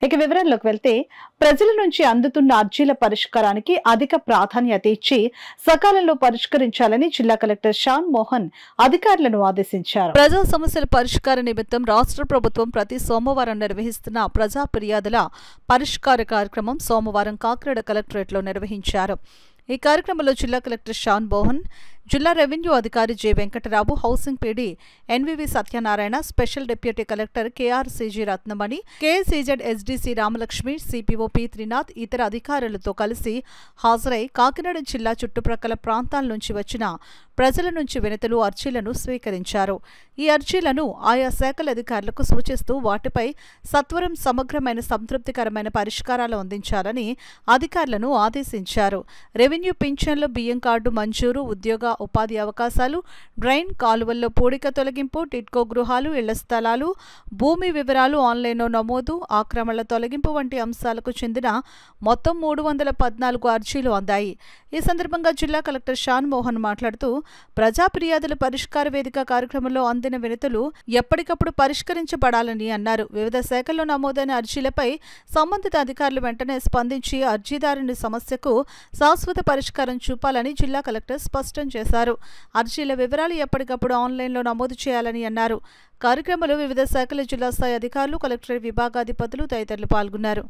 ఇక వివరాల్లోకి వెళ్తే ప్రజల నుంచి అందుతున్న అర్జీల పరిష్కారానికి అధిక ప్రాధాన్యత ఇచ్చి సకాలంలో పరిష్కరించాలని జిల్లా కలెక్టర్ షాన్ మోహన్ అధికారులను ఆదేశించారు. ప్రజా సమస్యల పరిష్కార నిమిత్తం రాష్ట్ర ప్రభుత్వం ప్రతి సోమవారం నిర్వహిస్తున్న ప్రజా ఫిర్యాదుల పరిష్కార కార్యక్రమం సోమవారం కాకినాడ కలెక్టరేట్లో నిర్వహించారు. ఈ కార్యక్రమంలో జిల్లా కలెక్టర్ షాన్ మోహన్, జిల్లా రెవెన్యూ అధికారి J Venkatarao, housing PD NVV Satyanarayana, special deputy collector KRCG Ratnamani, KCZ SDC Ramalakshmi, CPO P Trinath ఇతర అధికారులతో కలిసి హాజరై కాకినాడ జిల్లా చుట్టుప్రక్కల ప్రాంతాల నుంచి వచ్చిన ప్రజల నుంచి వినతులు, అర్జీలను స్వీకరించారు. ఈ అర్జీలను ఆయా శాఖల అధికారులకు సూచిస్తూ వాటిపై సత్వరం సమగ్రమైన సంతృప్తికరమైన పరిష్కారాలు అందించాలని అధికారులను ఆదేశించారు. రెవెన్యూ పింఛన్లు, బియ్యం కార్డు మంజూరు, ఉద్యోగ ఉపాధి అవకాశాలు, డ్రైన్ కాలువల్లో పూడిక తొలగింపు, టిట్కో గృహాలు, ఇళ్ల స్థలాలు, భూమి వివరాలు ఆన్లైన్లో నమోదు, ఆక్రమణల తొలగింపు వంటి అంశాలకు చెందిన మొత్తం 314 అర్జీలు అందాయి. ఈ సందర్భంగా జిల్లా కలెక్టర్ షాన్ మోహన్ మాట్లాడుతూ ప్రజా ఫిర్యాదుల పరిష్కార వేదిక కార్యక్రమంలో అందిన వినతులు ఎప్పటికప్పుడు పరిష్కరించబడాలని అన్నారు. వివిధ శాఖల్లో నమోదైన అర్జీలపై సంబంధిత అధికారులు వెంటనే స్పందించి అర్జీదారుని సమస్యకు శాశ్వత పరిష్కారం చూపాలని జిల్లా కలెక్టర్ స్పష్టం చేశారు. అర్జీల వివరాలు ఎప్పటికప్పుడు ఆన్లైన్లో నమోదు చేయాలని అన్నారు. కార్యక్రమంలో వివిధ శాఖల జిల్లా స్థాయి అధికారులు, కలెక్టరేట్ విభాగాధిపతులు తదితరులు పాల్గొన్నారు.